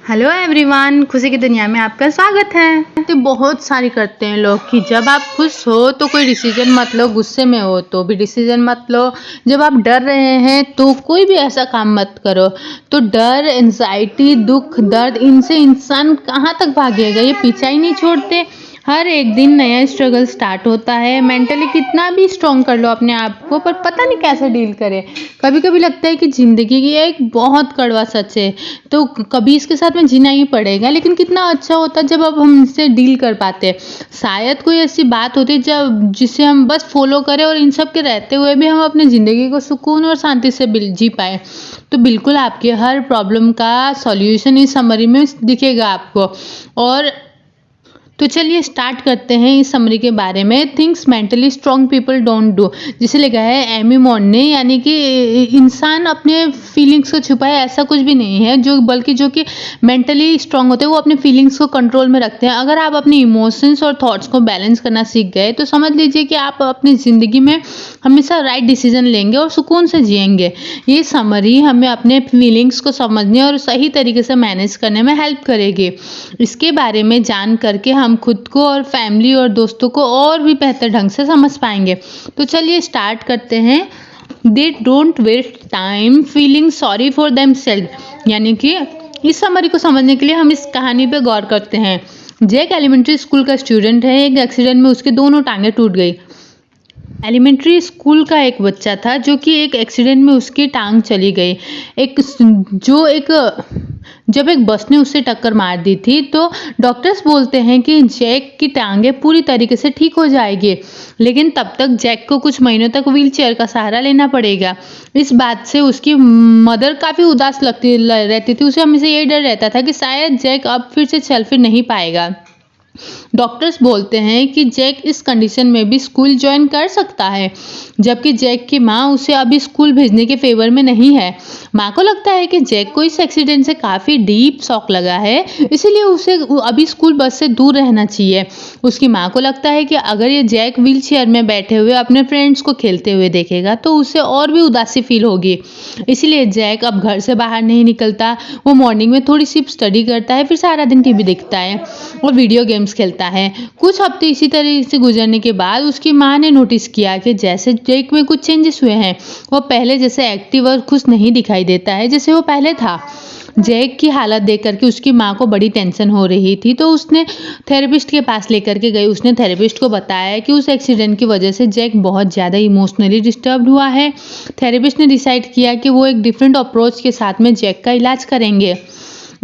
Hello everyone, खुशी की दुनिया में आपका स्वागत है। तो बहुत सारी करते हैं लोग कि जब आप खुश हो तो कोई डिसीजन मत लो, गुस्से में हो तो भी डिसीजन मत लो, जब आप डर रहे हैं तो कोई भी ऐसा काम मत करो। तो डर, एंजाइटी, दुख, दर्द, इनसे इंसान कहाँ तक भागेगा, ये पीछा ही नहीं छोड़ते। हर एक दिन नया स्ट्रगल स्टार्ट होता है। मेंटली कितना भी स्ट्रॉन्ग कर लो अपने आप को, पर पता नहीं कैसे डील करें। कभी कभी लगता है कि ज़िंदगी की एक बहुत कड़वा सच है, तो कभी इसके साथ में जीना ही पड़ेगा। लेकिन कितना अच्छा होता जब अब हम इससे डील कर पाते। शायद कोई ऐसी बात होती जब जिसे हम बस फॉलो करें और इन सब के रहते हुए भी हम अपनी ज़िंदगी को सुकून और शांति से जी पाए। तो बिल्कुल आपके हर प्रॉब्लम का सॉल्यूशन इस समरी में दिखेगा आपको। और तो चलिए स्टार्ट करते हैं इस समरी के बारे में। Things mentally strong people don't do, जिसे लिखा है एमी मॉन ने, यानी कि इंसान अपने फीलिंग्स को छुपाए ऐसा कुछ भी नहीं है, बल्कि जो कि मेंटली स्ट्रॉन्ग होते हैं वो अपने फीलिंग्स को कंट्रोल में रखते हैं। अगर आप अपने इमोशंस और थॉट्स को बैलेंस करना सीख गए तो समझ लीजिए कि आप अपनी ज़िंदगी में हमेशा राइट डिसीजन लेंगे और सुकून से जिएंगे। ये समरी हमें अपने फीलिंग्स को समझने और सही तरीके से मैनेज करने में हेल्प करेगी। इसके बारे में जान करके हम खुद को और फैमिली और दोस्तों को और भी बेहतर ढंग से समझ पाएंगे। तो चलिए स्टार्ट करते हैं। They don't waste time feeling sorry for them self, यानी कि इस समरी को समझने के लिए हम इस कहानी पे गौर करते हैं। जैक एलिमेंट्री स्कूल का स्टूडेंट है। एक एक्सीडेंट में उसके दोनों टांगें टूट गई। एलिमेंट्री स्कूल का एक बच्चा था जो कि एक एक्सीडेंट में उसकी टांग चली गई। जब एक बस ने उससे टक्कर मार दी थी, तो डॉक्टर्स बोलते हैं कि जैक की टांगें पूरी तरीके से ठीक हो जाएगी, लेकिन तब तक जैक को कुछ महीनों तक व्हीलचेयर का सहारा लेना पड़ेगा। इस बात से उसकी मदर काफ़ी उदास रहती थी। उसे हमेशा ये डर रहता था कि शायद जैक अब फिर से चल फिर नहीं पाएगा। डॉक्टर्स बोलते हैं कि जैक इस कंडीशन में भी स्कूल ज्वाइन कर सकता है, जबकि जैक की माँ उसे अभी स्कूल भेजने के फेवर में नहीं है। माँ को लगता है कि जैक को इस एक्सीडेंट से काफ़ी डीप शॉक लगा है, इसीलिए उसे अभी स्कूल बस से दूर रहना चाहिए। उसकी माँ को लगता है कि अगर ये जैक व्हील चेयर में बैठे हुए अपने फ्रेंड्स को खेलते हुए देखेगा तो उसे और भी उदासी फील होगी। इसीलिए जैक अब घर से बाहर नहीं निकलता। वो मॉर्निंग में थोड़ी सी स्टडी करता है, फिर सारा दिन टीवी देखता है और वीडियो गेम्स खेलता है। कुछ हफ्ते इसी तरह से गुजरने के बाद उसकी माँ ने नोटिस किया कि जैसे जैक में कुछ चेंजेस हुए हैं। वो पहले जैसे एक्टिव और खुश नहीं दिखाई देता है जैसे वो पहले था। जैक की हालत देख करके उसकी माँ को बड़ी टेंशन हो रही थी, तो उसने थेरेपिस्ट के पास लेकर के गई। उसने थेरेपिस्ट को बताया कि उस एक्सीडेंट की वजह से जैक बहुत ज़्यादा इमोशनली डिस्टर्ब हुआ है। थेरेपिस्ट ने डिसाइड किया कि वो एक डिफरेंट अप्रोच के साथ में जैक का इलाज करेंगे।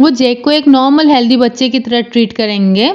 वो जैक को एक नॉर्मल हेल्दी बच्चे की तरह ट्रीट करेंगे।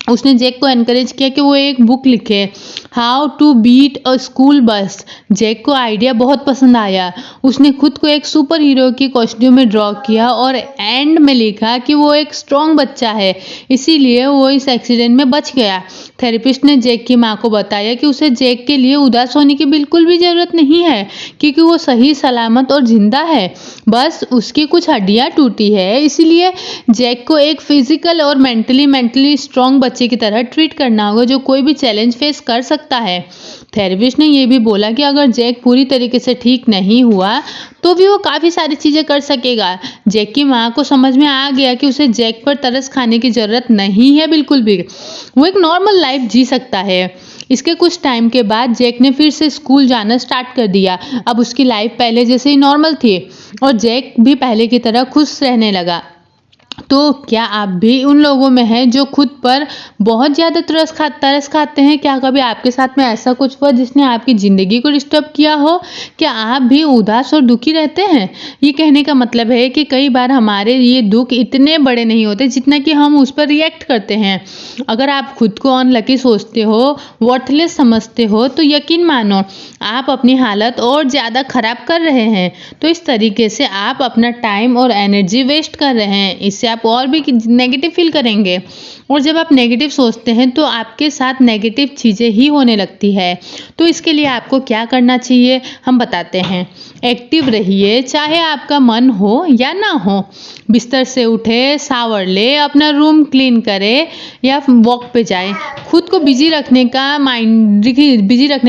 उसने जैक को एनकरेज किया कि वो एक बुक लिखे, how to beat a school bus. Jack को आइडिया बहुत पसंद आया। उसने खुद को एक सुपर हीरो की कॉस्ट्यूम में ड्रॉ किया और एंड में लिखा कि वो एक स्ट्रॉन्ग बच्चा है, इसीलिए वो इस एक्सीडेंट में बच गया। थेरेपिस्ट ने जैक की माँ को बताया कि उसे जैक के लिए उदास होने की बिल्कुल भी ज़रूरत नहीं है, क्योंकि वो सही सलामत और जिंदा है। बस उसकी कुछ हड्डियाँ टूटी है, इसीलिए जैक को एक फिजिकल और मेंटली स्ट्रॉन्ग बच्चे की तरह ट्रीट करना होगा जो कोई भी चैलेंज फेस कर सकता है। थेरेपिस्ट ने यह भी बोला कि अगर जैक पूरी तरीके से ठीक नहीं हुआ तो भी वो काफ़ी सारी चीज़ें कर सकेगा। जैक की माँ को समझ में आ गया कि उसे जैक पर तरस खाने की ज़रूरत नहीं है बिल्कुल भी। वो एक नॉर्मल लाइफ जी सकता है। इसके कुछ टाइम के बाद जैक ने फिर से स्कूल जाना स्टार्ट कर दिया। अब उसकी लाइफ पहले जैसे ही नॉर्मल थी और जैक भी पहले की तरह खुश रहने लगा। तो क्या आप भी उन लोगों में हैं जो खुद पर बहुत ज़्यादा तरस खाते हैं? क्या कभी आपके साथ में ऐसा कुछ हुआ जिसने आपकी ज़िंदगी को डिस्टर्ब किया हो? क्या आप भी उदास और दुखी रहते हैं? ये कहने का मतलब है कि कई बार हमारे ये दुख इतने बड़े नहीं होते जितना कि हम उस पर रिएक्ट करते हैं। अगर आप खुद को अनलकी सोचते हो, वर्थलेस समझते हो, तो यकीन मानो आप अपनी हालत और ज़्यादा ख़राब कर रहे हैं। तो इस तरीके से आप अपना टाइम और एनर्जी वेस्ट कर रहे हैं। इससे आप और भी नेगेटिव फील करेंगे, और जब आप नेगेटिव सोचते हैं तो आपके साथ नेगेटिव चीज़ें ही होने लगती है। तो इसके लिए आपको क्या करना चाहिए हम बताते हैं। एक्टिव रहिए, चाहे आपका मन हो या ना हो। बिस्तर से उठे, शावर ले, अपना रूम क्लीन करे या वॉक पे जाए। खुद को बिजी रखने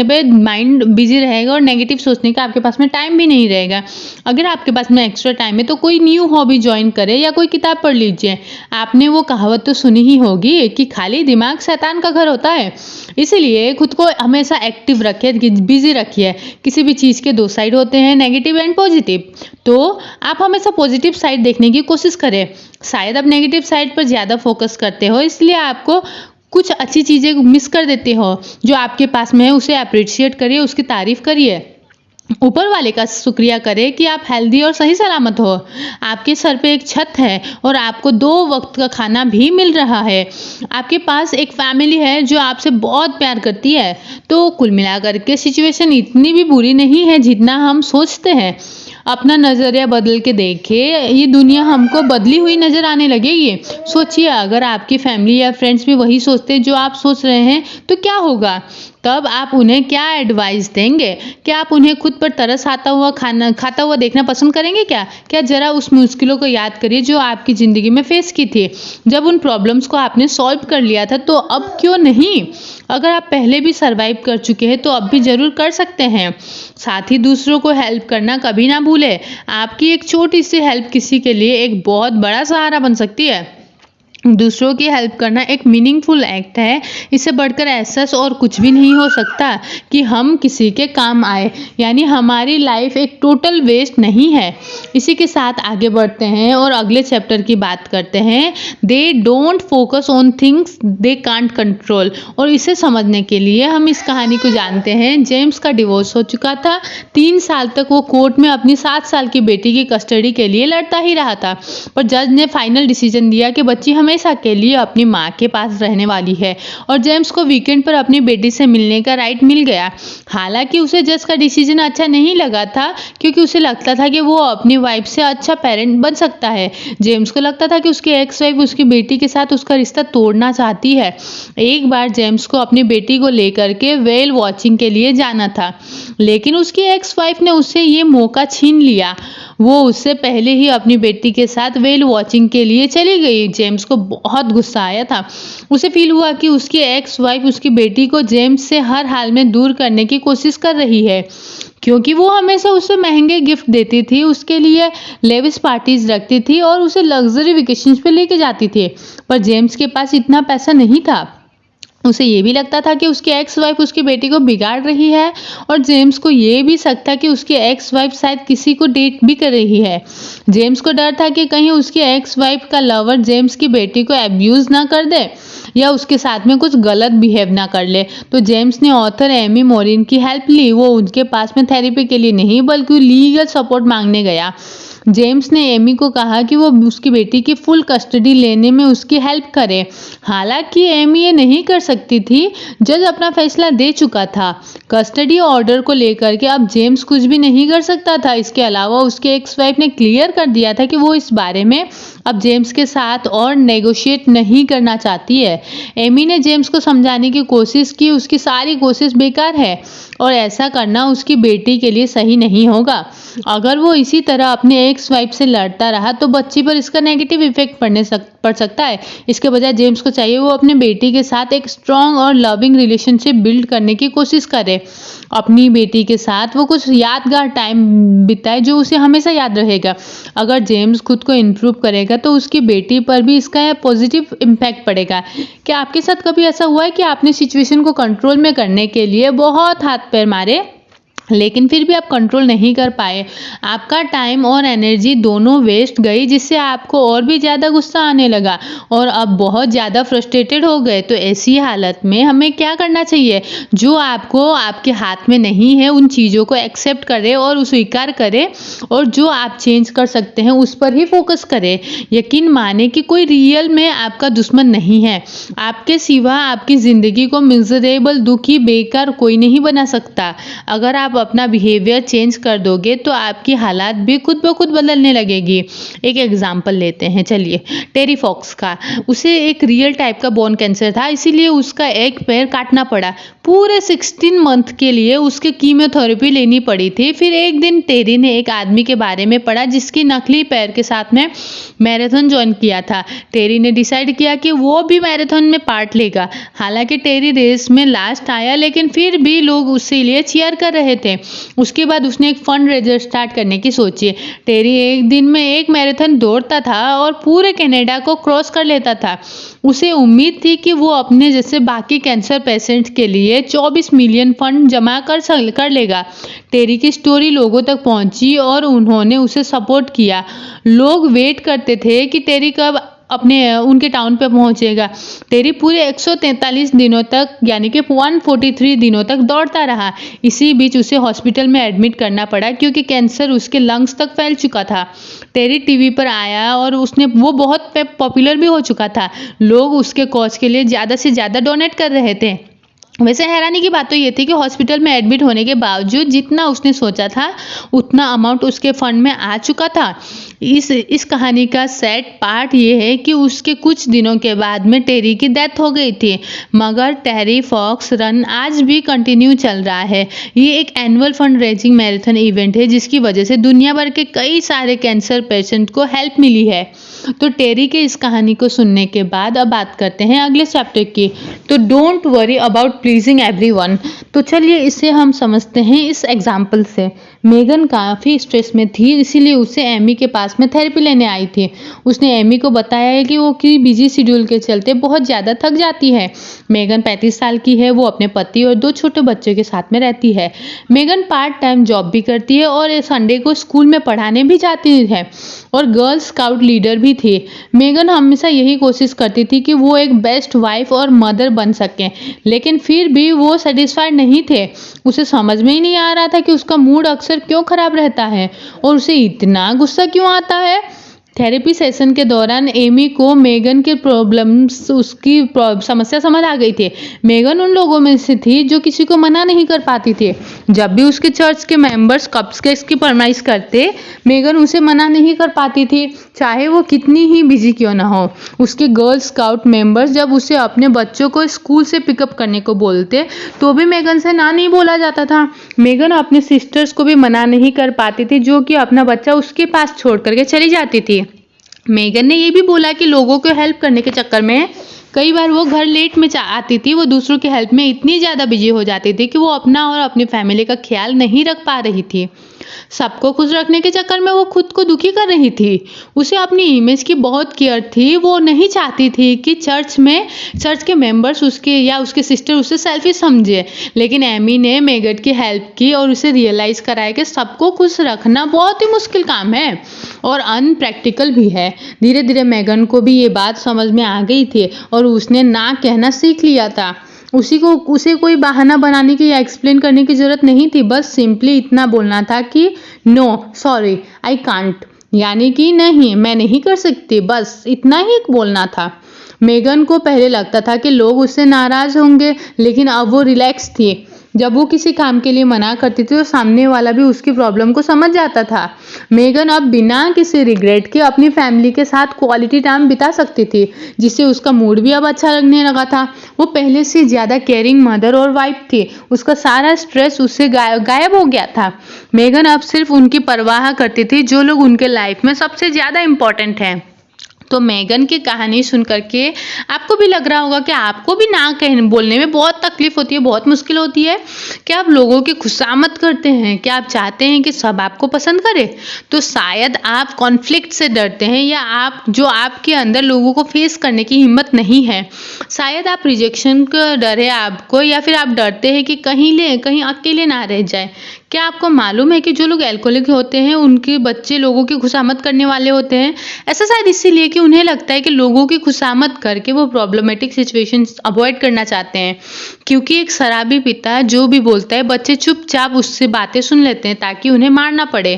पे माइंड बिजी रहेगा और नेगेटिव सोचने का आपके पास में टाइम भी नहीं रहेगा। अगर आपके पास में एक्स्ट्रा टाइम है तो कोई न्यू हॉबी ज्वाइन करे या कोई किताब पढ़ लीजिए। आपने वो कहावत तो सुनी ही होगी कि खाली दिमाग शैतान का घर होता है। इसीलिए खुद को हमेशा एक्टिव रखिए, बिजी रखिए। किसी भी चीज़ के दो साइड होते हैं, नेगेटिव एंड पॉजिटिव। तो आप हमेशा पॉजिटिव साइड देखने की कोशिश करें। शायद आप नेगेटिव साइड पर ज़्यादा फोकस करते हो, इसलिए आपको कुछ अच्छी चीज़ें मिस कर देते हो। जो आपके पास में है उसे अप्रिशिएट करिए, उसकी तारीफ करिए। ऊपर वाले का शुक्रिया करें कि आप हेल्दी और सही सलामत हो। आपके सर पे एक छत है और आपको 2 वक्त का खाना भी मिल रहा है। आपके पास एक फैमिली है जो आपसे बहुत प्यार करती है। तो कुल मिलाकर के सिचुएशन इतनी भी बुरी नहीं है जितना हम सोचते हैं। अपना नज़रिया बदल के देखिए, ये दुनिया हमको बदली हुई नज़र आने लगेगी। सोचिए, अगर आपकी फैमिली या फ्रेंड्स भी वही सोचते जो आप सोच रहे हैं तो क्या होगा? तब आप उन्हें क्या एडवाइस देंगे? क्या आप उन्हें खुद पर तरस खाता हुआ देखना पसंद करेंगे क्या? क्या ज़रा उस मुश्किलों को याद करिए जो आपकी ज़िंदगी में फेस की थी। जब उन प्रॉब्लम्स को आपने सॉल्व कर लिया था, तो अब क्यों नहीं? अगर आप पहले भी सर्वाइव कर चुके हैं तो अब भी ज़रूर कर सकते हैं। साथ ही दूसरों को हेल्प करना कभी ना भूलें। आपकी एक छोटी सी हेल्प किसी के लिए एक बहुत बड़ा सहारा बन सकती है। दूसरों की हेल्प करना एक मीनिंगफुल एक्ट है। इससे बढ़कर एहसास और कुछ भी नहीं हो सकता कि हम किसी के काम आए, यानी हमारी लाइफ एक टोटल वेस्ट नहीं है। इसी के साथ आगे बढ़ते हैं और अगले चैप्टर की बात करते हैं। They don't focus on things they can't control. और इसे समझने के लिए हम इस कहानी को जानते हैं। जेम्स का डिवोर्स हो चुका था। 3 साल तक वो कोर्ट में अपनी 7 साल की बेटी की कस्टडी के लिए लड़ता ही रहा था, पर जज ने फाइनल डिसीजन दिया कि बच्ची हमेशा के लिए अपनी माँ के पास रहने वाली है और जेम्स को वीकेंड पर अपनी बेटी से मिलने का राइट मिल गया। हालांकि उसे जज का डिसीजन अच्छा नहीं लगा था, क्योंकि उसे लगता था कि वो अपनी वाइफ से अच्छा पेरेंट बन सकता है। जेम्स को लगता था कि उसकी एक्स वाइफ उसकी बेटी के साथ उसका रिश्ता तोड़ना चाहती है। एक बार जेम्स को अपनी बेटी को लेकर के व्हेल वॉचिंग के लिए जाना था, लेकिन उसकी एक्स वाइफ ने उससे ये मौका छीन लिया। वो उससे पहले ही अपनी बेटी के साथ व्हेल वॉचिंग के लिए चली गई। जेम्स को बहुत गुस्सा आया था। उसे फील हुआ कि उसकी एक्स वाइफ उसकी बेटी को जेम्स से हर हाल में दूर करने की कोशिश कर रही है, क्योंकि वो हमेशा उसे महंगे गिफ्ट देती थी, उसके लिए लेविश पार्टीज रखती थी और उसे लग्जरी वेकेशंस पे लेके जाती थी। पर जेम्स के पास इतना पैसा नहीं था। उसे ये भी लगता था कि उसकी एक्स वाइफ उसकी बेटी को बिगाड़ रही है, और जेम्स को ये भी शक था कि उसकी एक्स वाइफ शायद किसी को डेट भी कर रही है। जेम्स को डर था कि कहीं उसकी एक्स वाइफ का लवर जेम्स की बेटी को एब्यूज ना कर दे या उसके साथ में कुछ गलत बिहेव ना कर ले। तो जेम्स ने ऑथर एमी मोरिन की हेल्प ली। वो उनके पास में थेरेपी के लिए नहीं बल्कि लीगल सपोर्ट मांगने गया। जेम्स ने एमी को कहा कि वो उसकी बेटी की फुल कस्टडी लेने में उसकी हेल्प करे। हालांकि एमी ये नहीं कर सकती थी, जज अपना फैसला दे चुका था। कस्टडी ऑर्डर को लेकर के अब जेम्स कुछ भी नहीं कर सकता था। इसके अलावा उसके एक्स वाइफ ने क्लियर कर दिया था कि वो इस बारे में अब जेम्स के साथ और नेगोशिएट नहीं करना चाहती है। एमी ने जेम्स को समझाने की कोशिश की, उसकी सारी कोशिश बेकार है और ऐसा करना उसकी बेटी के लिए सही नहीं होगा। अगर वो इसी तरह अपने एक्स वाइफ से लड़ता रहा तो बच्ची पर इसका नेगेटिव इफेक्ट पड़ सकता है। इसके बजाय जेम्स को चाहिए वो अपने बेटी के साथ एक स्ट्रॉन्ग और लविंग रिलेशनशिप बिल्ड करने की कोशिश करे। अपनी बेटी के साथ वो कुछ यादगार टाइम बिताए जो उसे हमेशा याद रहेगा। अगर जेम्स खुद को इम्प्रूव करेगा तो उसकी बेटी पर भी इसका पॉजिटिव इम्पैक्ट पड़ेगा। क्या आपके साथ कभी ऐसा हुआ है कि आपने सिचुएशन को कंट्रोल में करने के लिए बहुत हाथ पैर मारे, लेकिन फिर भी आप कंट्रोल नहीं कर पाए? आपका टाइम और एनर्जी दोनों वेस्ट गई, जिससे आपको और भी ज़्यादा गुस्सा आने लगा और अब बहुत ज़्यादा फ्रस्ट्रेटेड हो गए। तो ऐसी हालत में हमें क्या करना चाहिए? जो आपको आपके हाथ में नहीं है उन चीज़ों को एक्सेप्ट करें और स्वीकार करें, और जो आप चेंज कर सकते हैं उस पर ही फोकस करें। यकीन माने कि कोई रियल में आपका दुश्मन नहीं है। आपके सिवा आपकी ज़िंदगी को मिजरेबल, दुखी, बेकार कोई नहीं बना सकता। अगर आप अपना बिहेवियर चेंज कर दोगे तो आपकी हालात भी खुद ब खुद बदलने लगेगी। एक एग्जांपल लेते हैं, चलिए। टेरी फॉक्स का, उसे एक रियल टाइप का बोन कैंसर था, इसीलिए उसका एक पैर काटना पड़ा। पूरे 16 मंथ के लिए उसके कीमोथेरेपी लेनी पड़ी थी। फिर एक दिन टेरी ने एक आदमी के बारे में पढ़ा जिसकी नकली पैर के साथ में मैराथन ज्वाइन किया था। टेरी ने डिसाइड किया कि वो भी मैराथन में पार्ट लेगा। हालांकि टेरी रेस में लास्ट आया, लेकिन फिर भी लोग उसके लिए चीयर कर रहे थे। उसके बाद उसने एक फंड रेजर स्टार्ट करने की सोची। टेरी एक दिन में एक मैराथन दौड़ता था और पूरे कनाडा को क्रॉस कर लेता था। उसे उम्मीद थी कि वो अपने जैसे बाकी कैंसर पेशेंट्स के लिए 24 मिलियन फंड जमा कर लेगा। टेरी की स्टोरी लोगों तक पहुंची और उन्होंने उसे सपोर्ट किया। लोग वेट करते थे कि टेरी कब अपने उनके टाउन पे पहुंचेगा। टेरी पूरे 143 दिनों तक यानी कि 143 दिनों तक दौड़ता रहा। इसी बीच उसे हॉस्पिटल में एडमिट करना पड़ा क्योंकि कैंसर उसके लंग्स तक फैल चुका था। टेरी टीवी पर आया और वो बहुत पॉपुलर भी हो चुका था। लोग उसके कॉज के लिए ज़्यादा से ज़्यादा डोनेट कर रहे थे। वैसे हैरानी की बात तो ये थी कि हॉस्पिटल में एडमिट होने के बावजूद जितना उसने सोचा था उतना अमाउंट उसके फंड में आ चुका था। इस कहानी का सैड पार्ट ये है कि उसके कुछ दिनों के बाद में टेरी की डेथ हो गई थी, मगर टेरी फॉक्स रन आज भी कंटिन्यू चल रहा है। ये एक annual fund raising marathon event है जिसकी वजह से दुनिया भर के कई सारे कैंसर पेशेंट को हेल्प मिली है। तो टेरी के इस कहानी को सुनने के बाद अब बात करते हैं अगले चैप्टर की। तो don't worry about pleasing everyone. तो चलिए इसे हम समझते हैं इस एग्जाम्पल से। मेगन काफ़ी स्ट्रेस में थी, इसीलिए उसे एमी के पास में थेरेपी लेने आई थी। उसने एमी को बताया है कि वो की बिजी शेड्यूल के चलते बहुत ज़्यादा थक जाती है। मेगन 35 साल की है, वो अपने पति और 2 छोटे बच्चों के साथ में रहती है। मेगन पार्ट टाइम जॉब भी करती है और संडे को स्कूल में पढ़ाने भी जाती है और गर्ल स्काउट लीडर भी थी। मेगन हमेशा यही कोशिश करती थी कि वो एक बेस्ट वाइफ और मदर बन सके, लेकिन फिर भी वो सेटिस्फाइड नहीं थे। उसे समझ में ही नहीं आ रहा था कि उसका मूड अक्सर क्यों खराब रहता है और उसे इतना गुस्सा क्यों आता है। थेरेपी सेशन के दौरान एमी को मेगन के प्रॉब्लम्स उसकी समस्या समझ आ गई थी। मेगन उन लोगों में से थी जो किसी को मना नहीं कर पाती थी। जब भी उसके चर्च के मेंबर्स कपकेक्स की फरमाइश करते, मेगन उसे मना नहीं कर पाती थी, चाहे वो कितनी ही बिजी क्यों ना हो। उसके गर्ल स्काउट मेंबर्स जब उसे अपने बच्चों को स्कूल से पिकअप करने को बोलते तो भी मेगन से ना नहीं बोला जाता था। मेगन अपने सिस्टर्स को भी मना नहीं कर पाती थी जो कि अपना बच्चा उसके पास छोड़ करके चली जाती थी। मेगन ने ये भी बोला कि लोगों को हेल्प करने के चक्कर में कई बार वो घर लेट में आती थी। वो दूसरों की हेल्प में इतनी ज़्यादा बिजी हो जाती थी कि वो अपना और अपनी फैमिली का ख्याल नहीं रख पा रही थी। सबको खुश रखने के चक्कर में वो खुद को दुखी कर रही थी। उसे अपनी इमेज की बहुत केयर थी। वो नहीं चाहती थी कि चर्च के मेंबर्स उसके सिस्टर उसे सेल्फिश समझे। लेकिन एमी ने मेगन की हेल्प की और उसे रियलाइज कराया कि सबको खुश रखना बहुत ही मुश्किल काम है और अनप्रैक्टिकल भी है। धीरे धीरे मेगन को भी ये बात समझ में आ गई थी और उसने ना कहना सीख लिया था। उसे कोई बहाना बनाने की या एक्सप्लेन करने की जरूरत नहीं थी। बस सिंपली इतना बोलना था कि नो सॉरी आई कांट, यानी कि नहीं मैं नहीं कर सकती, बस इतना ही बोलना था। मेगन को पहले लगता था कि लोग उससे नाराज होंगे, लेकिन अब वो रिलैक्स थी। जब वो किसी काम के लिए मना करती थी तो सामने वाला भी उसकी प्रॉब्लम को समझ जाता था। मेगन अब बिना किसी रिग्रेट के अपनी फैमिली के साथ क्वालिटी टाइम बिता सकती थी, जिससे उसका मूड भी अब अच्छा लगने लगा था। वो पहले से ज़्यादा केयरिंग मदर और वाइफ थी। उसका सारा स्ट्रेस उससे गायब हो गया था। मेगन अब सिर्फ उनकी परवाह करती थी जो लोग उनके लाइफ में सबसे ज़्यादा इम्पोर्टेंट हैं। तो मेगन की कहानी सुन करके आपको भी लग रहा होगा कि आपको भी ना बोलने में बहुत तकलीफ होती है, बहुत मुश्किल होती है। क्या आप लोगों की खुशामद करते हैं? क्या आप चाहते हैं कि सब आपको पसंद करे? तो शायद आप कॉन्फ्लिक्ट से डरते हैं या आपके अंदर लोगों को फेस करने की हिम्मत नहीं है। शायद आप रिजेक्शन का डर है आपको, या फिर आप डरते हैं कि कहीं अकेले ना रह जाए। क्या आपको मालूम है कि जो लोग एल्कोहलिक होते हैं उनके बच्चे लोगों की खुशामद करने वाले होते हैं? ऐसा शायद इसीलिए कि उन्हें लगता है कि लोगों की खुशामद करके वो प्रॉब्लमेटिक सिचुएशंस अवॉइड करना चाहते हैं। क्योंकि एक शराबी पिता जो भी बोलता है बच्चे चुपचाप उससे बातें सुन लेते हैं ताकि उन्हें मारना पड़े।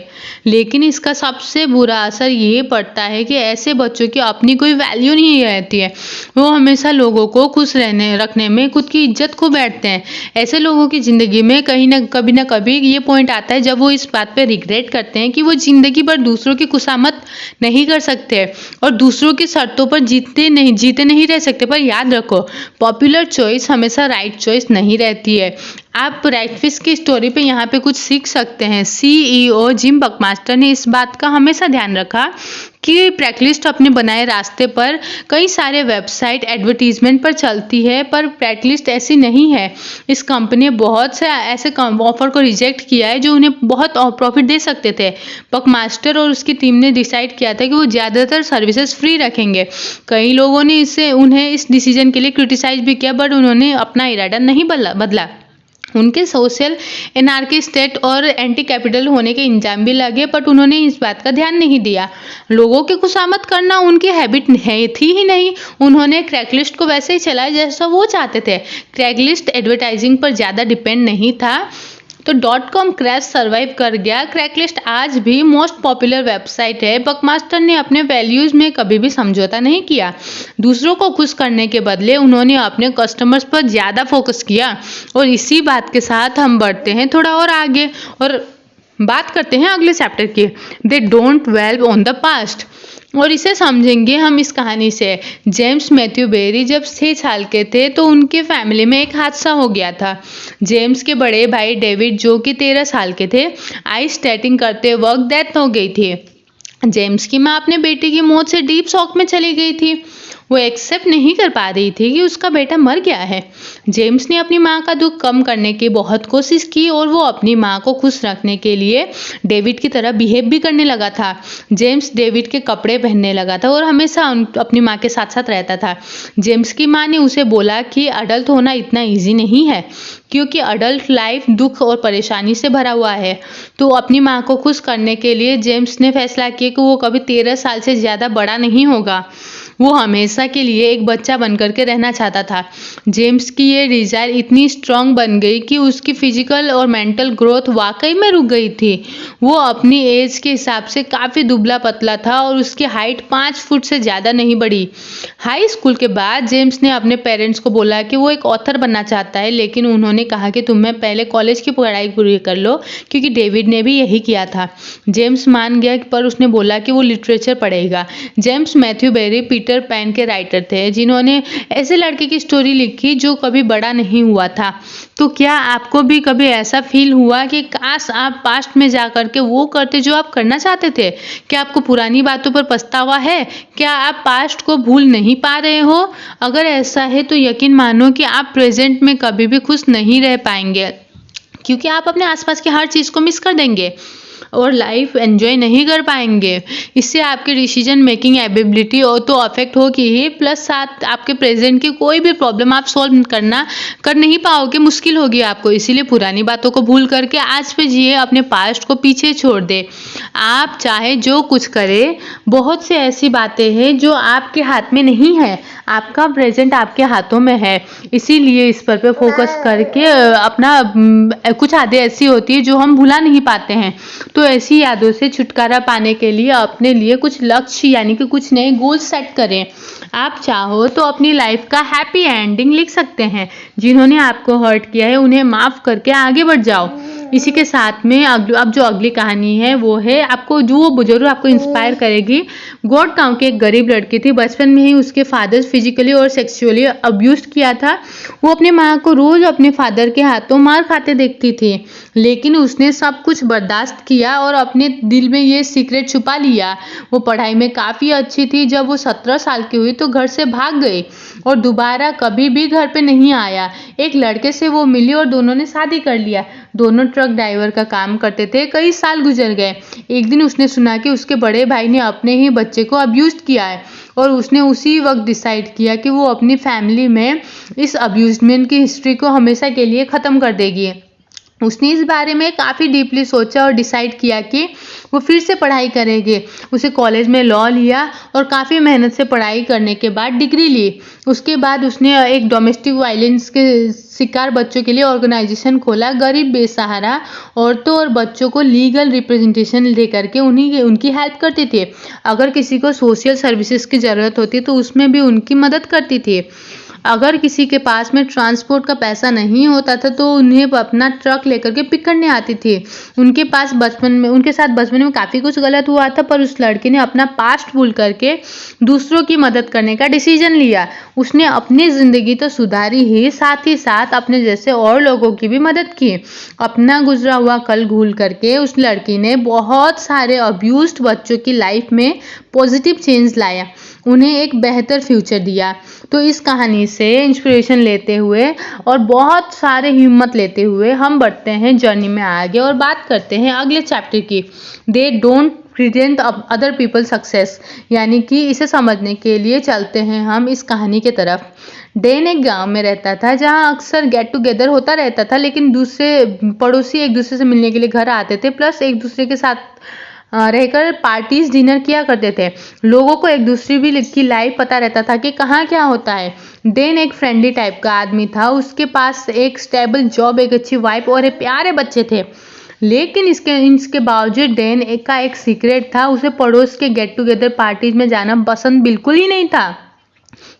लेकिन इसका सबसे बुरा असर ये पड़ता है कि ऐसे बच्चों की अपनी कोई वैल्यू नहीं रहती है। वो हमेशा लोगों को खुश रखने में खुद की इज्जत खो बैठते हैं। ऐसे लोगों की ज़िंदगी में कभी ना कभी ये पॉइंट आता है जब वो इस बात पे रिग्रेट करते हैं कि वो जिंदगी भर दूसरों की खुशामद नहीं कर सकते और दूसरों की शर्तों पर जीते नहीं रह सकते। पर याद रखो, पॉपुलर चॉइस हमेशा राइट चॉइस नहीं रहती है। आप रेडफिश की स्टोरी पे यहाँ पे कुछ सीख सकते हैं। सीईओ जिम बकमास्टर ने इस बात का हमेशा ध्यान रखा कि ब्लैकलिस्ट अपने बनाए रास्ते पर कई सारे वेबसाइट एडवर्टीजमेंट पर चलती है, पर ब्लैकलिस्ट ऐसी नहीं है। इस कंपनी ने बहुत से ऐसे ऑफर को रिजेक्ट किया है जो उन्हें बहुत प्रॉफिट दे सकते थे। बकमास्टर और उसकी टीम ने डिसाइड किया था कि वो ज़्यादातर सर्विसेज फ्री रखेंगे। कई लोगों ने उन्हें इस डिसीजन के लिए क्रिटिसाइज भी किया, बट उन्होंने अपना इरादा नहीं बदला। उनके सोशल एनार्की स्टेट और एंटी कैपिटल होने के इल्जाम भी लगे, बट उन्होंने इस बात का ध्यान नहीं दिया। लोगों की खुशामद करना उनकी हैबिट थी ही नहीं। उन्होंने क्रैगलिस्ट को वैसे ही चलाया जैसा वो चाहते थे। क्रैगलिस्ट एडवर्टाइजिंग पर ज़्यादा डिपेंड नहीं था, तो .com क्रैश सर्वाइव कर गया। क्रैगलिस्ट आज भी मोस्ट पॉपुलर वेबसाइट है। बकमास्टर ने अपने वैल्यूज़ में कभी भी समझौता नहीं किया। दूसरों को खुश करने के बदले उन्होंने अपने कस्टमर्स पर ज़्यादा फोकस किया। और इसी बात के साथ हम बढ़ते हैं थोड़ा और आगे और बात करते हैं अगले चैप्टर की, they don't valve on the past. और इसे समझेंगे हम इस कहानी से। जेम्स मैथ्यू बेरी जब 6 साल के थे तो उनके फैमिली में एक हादसा हो गया था। जेम्स के बड़े भाई डेविड, जो कि 13 साल के थे, आइस स्केटिंग करते वक्त डेथ हो गई थी। जेम्स की माँ अपने बेटे की मौत से डीप शॉक में चली गई थी। वो एक्सेप्ट नहीं कर पा रही थी कि उसका बेटा मर गया है। जेम्स ने अपनी माँ का दुख कम करने की बहुत कोशिश की और वो अपनी माँ को खुश रखने के लिए डेविड की तरह बिहेव भी करने लगा था। जेम्स डेविड के कपड़े पहनने लगा था और हमेशा अपनी माँ के साथ साथ रहता था। जेम्स की माँ ने उसे बोला कि अडल्ट होना इतना ईजी नहीं है, क्योंकि अडल्ट लाइफ दुख और परेशानी से भरा हुआ है। तो अपनी माँ को खुश करने के लिए जेम्स ने फैसला किया कि वो कभी 13 साल से ज़्यादा बड़ा नहीं होगा। वो हमेशा के लिए एक बच्चा बनकर के रहना चाहता था। जेम्स की ये डिज़ायर इतनी स्ट्रांग बन गई कि उसकी फिजिकल और मेंटल ग्रोथ वाकई में रुक गई थी। वो अपनी एज के हिसाब से काफ़ी दुबला पतला था और उसकी हाइट 5 फुट से ज़्यादा नहीं बढ़ी। हाई स्कूल के बाद जेम्स ने अपने पेरेंट्स को बोला कि वो एक ऑथर बनना चाहता है, लेकिन उन्होंने कहा कि तुम्हें पहले कॉलेज की पढ़ाई पूरी कर लो, क्योंकि डेविड ने भी यही किया था। जेम्स मान गया, पर उसने बोला कि वो लिटरेचर पढ़ेगा। James Matthew Barrie Peter Pan के राइटर थे, जिन्होंने ऐसे लड़के की स्टोरी लिखी जो कभी बड़ा नहीं हुआ था। तो क्या आपको भी कभी ऐसा फील हुआ कि काश आप पास्ट में जा करके वो करते जो आप करना चाहते थे? क्या आपको पुरानी बातों पर पछतावा है? क्या आप पास्ट को भूल नहीं पा रहे हो? अगर ऐसा है तो यकीन मानो कि आप प्रेजेंट में कभी भी खुश नहीं रह पाएंगे, क्योंकि आप अपने आसपास की हर चीज़ को मिस कर देंगे और लाइफ एंजॉय नहीं कर पाएंगे। इससे आपकी डिसीजन मेकिंग एबिलिटी तो अफेक्ट होगी ही, प्लस साथ आपके प्रेजेंट की कोई भी प्रॉब्लम आप सॉल्व कर नहीं पाओगे, मुश्किल होगी आपको। इसीलिए पुरानी बातों को भूल करके आज पे जिए, अपने पास्ट को पीछे छोड़ दे। आप चाहे जो कुछ करें, बहुत से ऐसी बातें हैं जो आपके हाथ में नहीं है। आपका प्रेजेंट आपके हाथों में है, इसीलिए इस पर फोकस करके अपना कुछ यादें ऐसी होती है जो हम भुला नहीं पाते हैं। तो ऐसी यादों से छुटकारा पाने के लिए अपने लिए कुछ लक्ष्य यानी कि कुछ नए गोल सेट करें। आप चाहो तो अपनी लाइफ का हैप्पी एंडिंग लिख सकते हैं। जिन्होंने आपको हर्ट किया है उन्हें माफ़ करके आगे बढ़ जाओ। इसी के साथ में अब जो अगली कहानी है वो है आपको जरूर आपको इंस्पायर करेगी। गौड़ गांव की एक गरीब लड़की थी। बचपन में ही उसके फादर फिजिकली और सेक्सुअली अब्यूज किया था। वो अपने माँ को रोज अपने फादर के हाथों मार खाते देखती थी, लेकिन उसने सब कुछ बर्दाश्त किया और अपने दिल में ये सीक्रेट छुपा लिया। वो पढ़ाई में काफ़ी अच्छी थी। जब वो 17 साल की हुई तो घर से भाग गई और दोबारा कभी भी घर पे नहीं आया। एक लड़के से वो मिली और दोनों ने शादी कर लिया। दोनों ट्रक ड्राइवर का काम करते थे। कई साल गुजर गए। एक दिन उसने सुना कि उसके बड़े भाई ने अपने ही बच्चे को अब्यूज किया है और उसने उसी वक्त डिसाइड किया कि वो अपनी फैमिली में इस अब्यूजमेंट की हिस्ट्री को हमेशा के लिए ख़त्म कर देगी। उसने इस बारे में काफ़ी डीपली सोचा और डिसाइड किया कि वो फिर से पढ़ाई करेगी। उसे कॉलेज में लॉ लिया और काफ़ी मेहनत से पढ़ाई करने के बाद डिग्री ली। उसके बाद उसने एक डोमेस्टिक वायलेंस के शिकार बच्चों के लिए ऑर्गेनाइजेशन खोला। गरीब बेसहारा औरतों और बच्चों को लीगल रिप्रेजेंटेशन दे करके उनकी हेल्प करती थी। अगर किसी को सोशल सर्विसेज की ज़रूरत होती तो उसमें भी उनकी मदद करती थी। अगर किसी के पास में ट्रांसपोर्ट का पैसा नहीं होता था तो उन्हें अपना ट्रक लेकर के पिक करने आती थी। उनके साथ बचपन में काफ़ी कुछ गलत हुआ था, पर उस लड़की ने अपना पास्ट भूल करके दूसरों की मदद करने का डिसीजन लिया। उसने अपनी ज़िंदगी तो सुधारी ही साथ अपने जैसे और लोगों की भी मदद की। अपना गुजरा हुआ कल भूल करके उस लड़की ने बहुत सारे अब्यूज्ड बच्चों की लाइफ में पॉजिटिव चेंज लाया, उन्हें एक बेहतर फ्यूचर दिया। तो इस कहानी से इंस्पिरेशन लेते हुए और बहुत सारे हिम्मत लेते हुए हम बढ़ते हैं जर्नी में आगे और बात करते हैं अगले चैप्टर की, they don't pretend other people success. यानी कि इसे समझने के लिए चलते हैं हम इस कहानी के तरफ। डैन एक गांव में रहता था जहां अक्सर गेट टुगेदर होता रहता था, लेकिन दूसरे पड़ोसी एक दूसरे से मिलने के लिए घर आते थे, प्लस एक दूसरे के साथ रहकर पार्टीज डिनर किया करते थे। लोगों को एक दूसरे भी की लाइफ पता रहता था कि कहाँ क्या होता है। डैन एक फ्रेंडली टाइप का आदमी था, उसके पास एक स्टेबल जॉब, एक अच्छी वाइफ और एक प्यारे बच्चे थे। लेकिन इसके बावजूद डैन एक सीक्रेट था, उसे पड़ोस के गेट टुगेदर पार्टीज में जाना पसंद बिल्कुल ही नहीं था।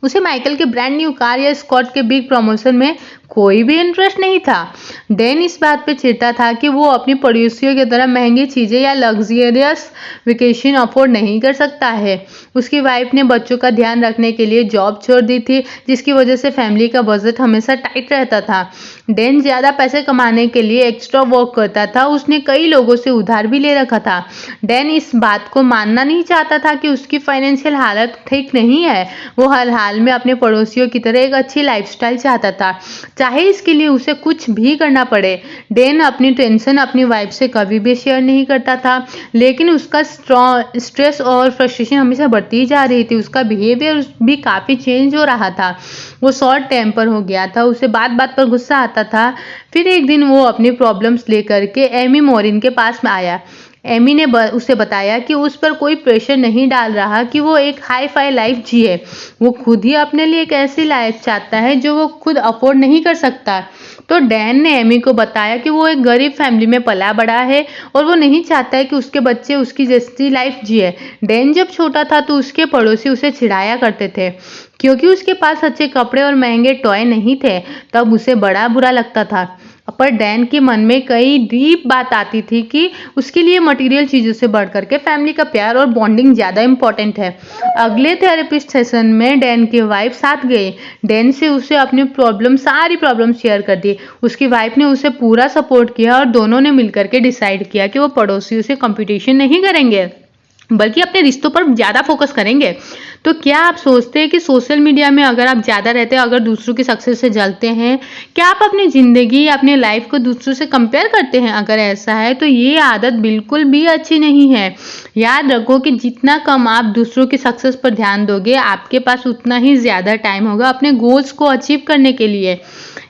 उसे माइकल के ब्रांड न्यू कार या स्कॉट के बिग प्रमोशन में कोई भी इंटरेस्ट नहीं था। डैन इस बात पे चिढ़ता था कि वो अपनी पड़ोसियों की तरह महंगी चीज़ें या लग्जरियस वेकेशन अफोर्ड नहीं कर सकता है। उसकी वाइफ ने बच्चों का ध्यान रखने के लिए जॉब छोड़ दी थी, जिसकी वजह से फैमिली का बजट हमेशा टाइट रहता था। डैन ज़्यादा पैसे कमाने के लिए एक्स्ट्रा वर्क करता था, उसने कई लोगों से उधार भी ले रखा था। डैन इस बात को मानना नहीं चाहता था कि उसकी फाइनेंशियल हालत ठीक नहीं है। वो हर हाल में अपने पड़ोसियों की तरह एक अच्छी लाइफस्टाइल चाहता था, चाहे इसके लिए उसे कुछ भी करना पड़े। डैन अपनी टेंशन अपनी वाइफ से कभी भी शेयर नहीं करता था, लेकिन उसका स्ट्रेस और फ्रस्ट्रेशन हमेशा बढ़ती ही जा रही थी। उसका बिहेवियर भी काफ़ी चेंज हो रहा था। वो शॉर्ट टेम्पर हो गया था, उसे बात बात पर गुस्सा आता था। फिर एक दिन वो अपनी प्रॉब्लम्स लेकर के एमी मोरिन के पास में आया। एमी ने उसे बताया कि उस पर कोई प्रेशर नहीं डाल रहा कि वो एक हाई फाई लाइफ जिए। वो खुद ही अपने लिए एक ऐसी लाइफ चाहता है जो वो खुद अफोर्ड नहीं कर सकता। तो डैन ने एमी को बताया कि वो एक गरीब फैमिली में पला बड़ा है और वो नहीं चाहता है कि उसके बच्चे उसकी जैसी लाइफ जिए। डैन जब छोटा था तो उसके पड़ोसी उसे चिढ़ाया करते थे क्योंकि उसके पास अच्छे कपड़े और महंगे टॉय नहीं थे। तब उसे बड़ा बुरा लगता था, पर डैन के मन में कई डीप बात आती थी कि उसके लिए मटेरियल चीज़ों से बढ़कर के फैमिली का प्यार और बॉन्डिंग ज़्यादा इंपॉर्टेंट है। अगले थेरेपिस्ट सेशन में डैन की वाइफ साथ गई। डैन से उसे अपनी सारी प्रॉब्लम शेयर कर दी। उसकी वाइफ ने उसे पूरा सपोर्ट किया और दोनों ने मिलकर के डिसाइड किया कि वो पड़ोसियों से कंपटीशन नहीं करेंगे, बल्कि अपने रिश्तों पर ज़्यादा फोकस करेंगे। तो क्या आप सोचते हैं कि सोशल मीडिया में अगर आप ज़्यादा रहते हैं, अगर दूसरों की सक्सेस से जलते हैं, क्या आप अपनी ज़िंदगी या अपनी लाइफ को दूसरों से कंपेयर करते हैं? अगर ऐसा है तो ये आदत बिल्कुल भी अच्छी नहीं है। याद रखो कि जितना कम आप दूसरों की सक्सेस पर ध्यान दोगे, आपके पास उतना ही ज़्यादा टाइम होगा अपने गोल्स को अचीव करने के लिए।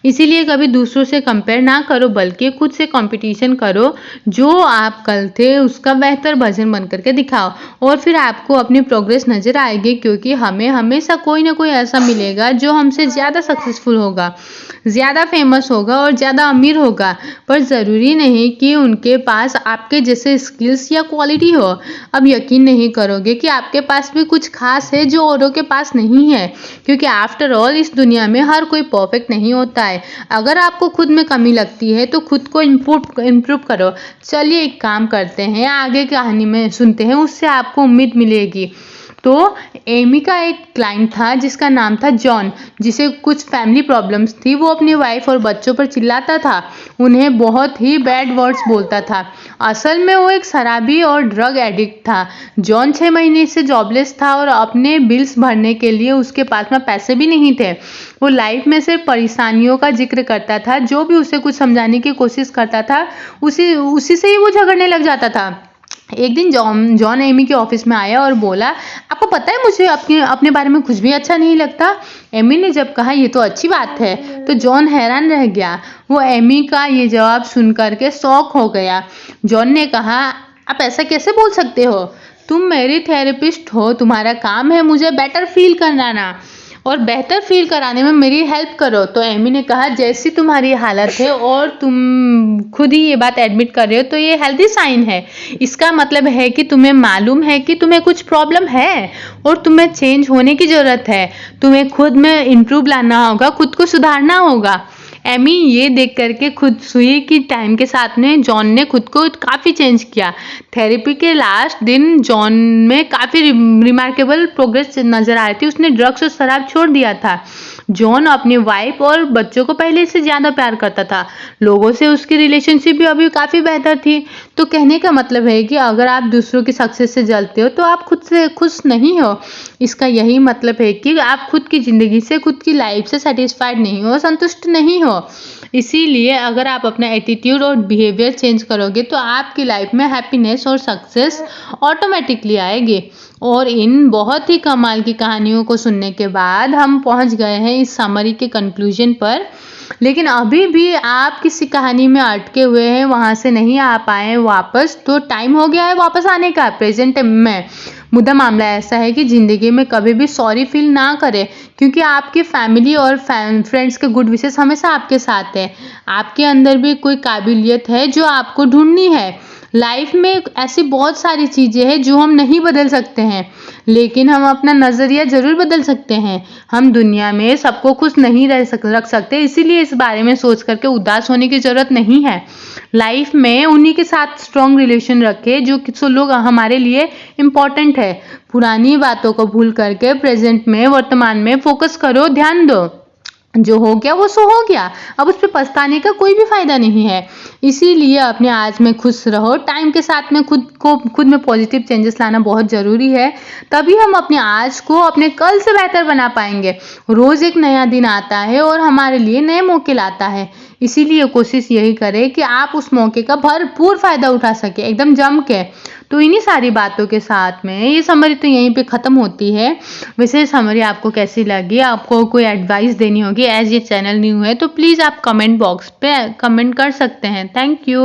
इसीलिए कभी दूसरों से कंपेयर ना करो, बल्कि खुद से कंपटीशन करो। जो आप कल थे उसका बेहतर वर्जन बन करके दिखाओ और फिर आपको अपनी प्रोग्रेस नज़र आएगी, क्योंकि हमें हमेशा कोई ना कोई ऐसा मिलेगा जो हमसे ज़्यादा सक्सेसफुल होगा, ज़्यादा फेमस होगा और ज़्यादा अमीर होगा। पर ज़रूरी नहीं कि उनके पास आपके जैसे स्किल्स या क्वालिटी हो। अब यकीन नहीं करोगे कि आपके पास भी कुछ खास है जो औरों के पास नहीं है, क्योंकि आफ्टर ऑल इस दुनिया में हर कोई परफेक्ट नहीं होता है। अगर आपको खुद में कमी लगती है तो खुद को इम्प्रूव करो। चलिए एक काम करते हैं, आगे कहानी में सुनते हैं, उससे आपको उम्मीद मिलेगी। तो एमी का एक क्लाइंट था जिसका नाम था जॉन, जिसे कुछ फैमिली प्रॉब्लम्स थी। वो अपनी वाइफ और बच्चों पर चिल्लाता था, उन्हें बहुत ही बैड वर्ड्स बोलता था। असल में वो एक शराबी और ड्रग एडिक्ट था। जॉन 6 महीने से जॉबलेस था और अपने बिल्स भरने के लिए उसके पास में पैसे भी नहीं थे। वो लाइफ में सिर्फ परेशानियों का जिक्र करता था। जो भी उसे कुछ समझाने की कोशिश करता था उसी से ही वो झगड़ने लग जाता था। एक दिन जॉन एमी के ऑफिस में आया और बोला, आपको पता है मुझे अपने बारे में कुछ भी अच्छा नहीं लगता। एमी ने जब कहा ये तो अच्छी बात है, तो जॉन हैरान रह गया। वो एमी का ये जवाब सुन करके शॉक हो गया। जॉन ने कहा, आप ऐसा कैसे बोल सकते हो? तुम मेरी थेरेपिस्ट हो, तुम्हारा काम है मुझे बेटर फील कराना। और बेहतर फील कराने में मेरी हेल्प करो। तो एमी ने कहा, जैसी तुम्हारी हालत है और तुम खुद ही ये बात एडमिट कर रहे हो तो ये हेल्दी साइन है। इसका मतलब है कि तुम्हें मालूम है कि तुम्हें कुछ प्रॉब्लम है और तुम्हें चेंज होने की ज़रूरत है। तुम्हें खुद में इम्प्रूव लाना होगा, खुद को सुधारना होगा। एमी ये देख करके खुद हुई कि टाइम के साथ में जॉन ने खुद को काफ़ी चेंज किया। थेरेपी के लास्ट दिन जॉन में काफ़ी रिमार्केबल प्रोग्रेस नज़र आ रही थी। उसने ड्रग्स और शराब छोड़ दिया था। जॉन अपनी वाइफ और बच्चों को पहले से ज़्यादा प्यार करता था। लोगों से उसकी रिलेशनशिप भी अभी काफ़ी बेहतर थी। तो कहने का मतलब है कि अगर आप दूसरों की सक्सेस से जलते हो तो आप खुद से खुश नहीं हो। इसका यही मतलब है कि आप खुद की ज़िंदगी से, खुद की लाइफ से सेटिस्फाइड नहीं हो, संतुष्ट नहीं हो। इसीलिए अगर आप अपना एटीट्यूड और बिहेवियर चेंज करोगे तो आपकी लाइफ में हैप्पीनेस और सक्सेस ऑटोमेटिकली आएगी। और इन बहुत ही कमाल की कहानियों को सुनने के बाद हम पहुंच गए हैं इस समरी के कंक्लूजन पर। लेकिन अभी भी आप किसी कहानी में अटके हुए हैं, वहाँ से नहीं आ पाए वापस, तो टाइम हो गया है वापस आने का प्रेजेंट में। मुद्दा मामला ऐसा है कि ज़िंदगी में कभी भी सॉरी फील ना करें, क्योंकि आपकी फैमिली और फ्रेंड्स के गुड विशेस हमेशा आपके साथ है। आपके अंदर भी कोई काबिलियत है जो आपको ढूंढनी है। लाइफ में ऐसी बहुत सारी चीज़ें हैं जो हम नहीं बदल सकते हैं, लेकिन हम अपना नज़रिया ज़रूर बदल सकते हैं। हम दुनिया में सबको खुश नहीं रख सकते, इसीलिए इस बारे में सोच करके उदास होने की ज़रूरत नहीं है। लाइफ में उन्हीं के साथ स्ट्रॉन्ग रिलेशन रखें जो कुछ लोग हमारे लिए इम्पॉर्टेंट है। पुरानी बातों को भूल करके प्रेजेंट में, वर्तमान में फोकस करो, ध्यान दो। जो हो गया वो सो हो गया, अब उस पर पछताने का कोई भी फायदा नहीं है। इसीलिए अपने आज में खुश रहो। टाइम के साथ में खुद में पॉजिटिव चेंजेस लाना बहुत ज़रूरी है। तभी हम अपने आज को अपने कल से बेहतर बना पाएंगे। रोज़ एक नया दिन आता है और हमारे लिए नए मौके लाता है। इसीलिए कोशिश यही करें कि आप उस मौके का भरपूर फ़ायदा उठा सके, एकदम जम के। तो इन्हीं सारी बातों के साथ में ये समरी तो यहीं पे ख़त्म होती है। वैसे समरी आपको कैसी लगी, आपको कोई एडवाइस देनी होगी, एज ये चैनल न्यू है तो प्लीज़ आप कमेंट बॉक्स पे कमेंट कर सकते हैं। Thank you.